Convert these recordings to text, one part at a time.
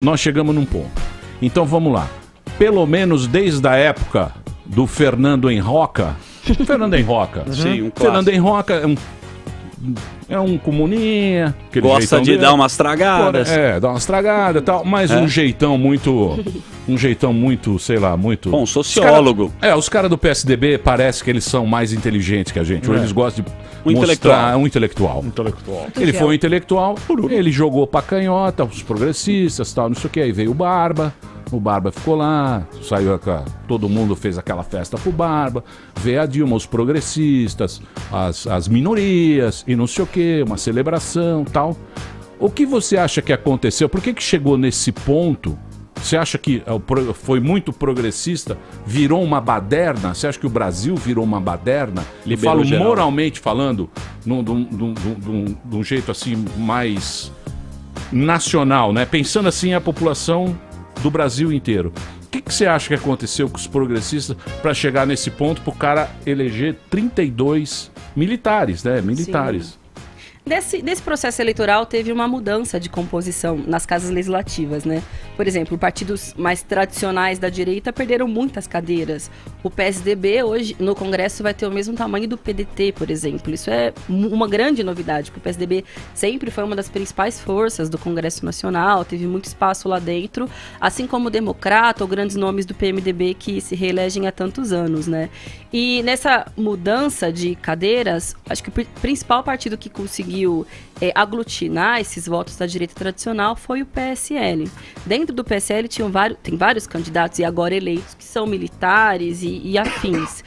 Nós chegamos num ponto. Então vamos lá. Pelo menos desde a época do Fernando Henroca. Fernando Henroca. Sim, um Fernando Henroca é um comuninha. Gosta de dar umas tragadas. Dar umas tragadas e tal. Mas um jeitão muito... Um jeitão muito, sei lá, muito... Bom, sociólogo. Os caras do PSDB parece que eles são mais inteligentes que a gente. Ou eles gostam de intelectual. Um intelectual. Ele foi um intelectual, ele jogou pra canhota, os progressistas, tal, não sei o que. Aí veio o Barba ficou lá, saiu, todo mundo fez aquela festa pro Barba, veio a Dilma, os progressistas, as minorias e não sei o que, uma celebração, tal. O que você acha que aconteceu? Por que chegou nesse ponto? Você acha que foi muito progressista? Virou uma baderna? Você acha que o Brasil virou uma baderna? Liberou geral. Moralmente falando, de um jeito assim mais nacional, né? Pensando assim a população do Brasil inteiro. O que você acha que aconteceu com os progressistas para chegar nesse ponto para o cara eleger 32 militares, né? Militares. Sim. Desse processo eleitoral teve uma mudança de composição nas casas legislativas, né? Por exemplo, partidos mais tradicionais da direita perderam muitas cadeiras. O PSDB hoje no Congresso vai ter o mesmo tamanho do PDT, por exemplo. Isso é uma grande novidade, porque o PSDB sempre foi uma das principais forças do Congresso Nacional, teve muito espaço lá dentro, assim como o Democrata ou grandes nomes do PMDB que se reelegem há tantos anos, né? E nessa mudança de cadeiras, acho que o principal partido que conseguiu aglutinar esses votos da direita tradicional foi o PSL. Dentro do PSL tem vários candidatos e agora eleitos que são militares e afins.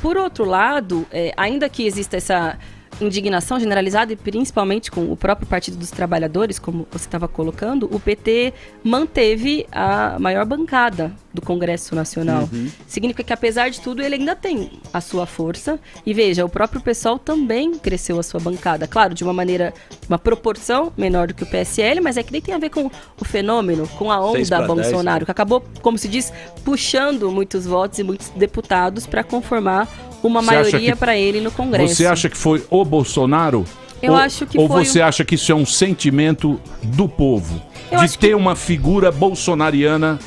Por outro lado, ainda que exista essa indignação generalizada e principalmente com o próprio Partido dos Trabalhadores, como você estava colocando, o PT manteve a maior bancada do Congresso Nacional. Significa que, apesar de tudo, ele ainda tem a sua força. E veja, o próprio PSOL também cresceu a sua bancada. Claro, de uma proporção menor do que o PSL, mas é que nem tem a ver com o fenômeno, com a onda Bolsonaro, 10, que acabou, como se diz, puxando muitos votos e muitos deputados para conformar uma maioria para ele no Congresso. Você acha que foi o Bolsonaro? Eu acho que ou foi. Ou você acha que isso é um sentimento do povo? De ter uma figura bolsonariana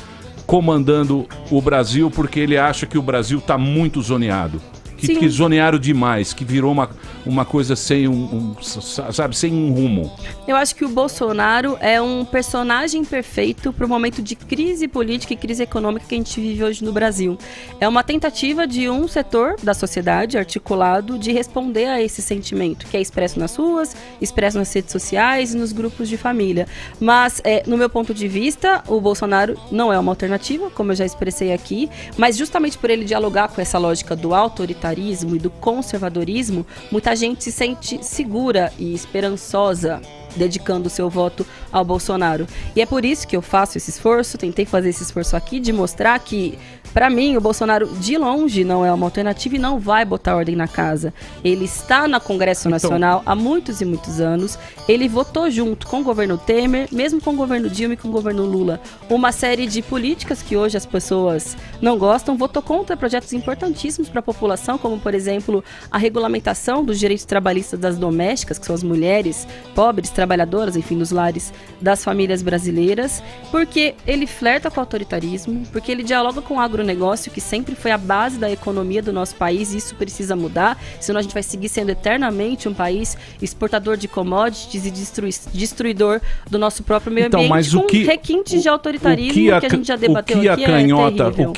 comandando o Brasil, porque ele acha que o Brasil está muito zoneado. Que zonearam demais, que virou uma coisa sem sem um rumo. Eu acho que o Bolsonaro é um personagem perfeito para o momento de crise política e crise econômica que a gente vive hoje no Brasil. É uma tentativa de um setor da sociedade articulado de responder a esse sentimento, que é expresso nas ruas, expresso nas redes sociais e nos grupos de família. Mas, no meu ponto de vista, o Bolsonaro não é uma alternativa, como eu já expressei aqui, mas justamente por ele dialogar com essa lógica do autoritarismo e do conservadorismo, muita gente se sente segura e esperançosa dedicando o seu voto ao Bolsonaro. E é por isso que eu faço esse esforço, tentei fazer esse esforço aqui de mostrar que, para mim, o Bolsonaro de longe não é uma alternativa e não vai botar ordem na casa. Ele está no Congresso Nacional há muitos e muitos anos. Ele votou junto com o governo Temer, mesmo com o governo Dilma e com o governo Lula, uma série de políticas que hoje as pessoas não gostam. Votou contra projetos importantíssimos para a população, como, por exemplo, a regulamentação dos direitos trabalhistas das domésticas, que são as mulheres pobres, trabalhadoras, enfim, nos lares das famílias brasileiras, porque ele flerta com o autoritarismo, porque ele dialoga com o agronegócio, que sempre foi a base da economia do nosso país, e isso precisa mudar, senão a gente vai seguir sendo eternamente um país exportador de commodities e destruidor do nosso próprio meio ambiente, mas com requintes de autoritarismo que a gente já debateu aqui, é terrível.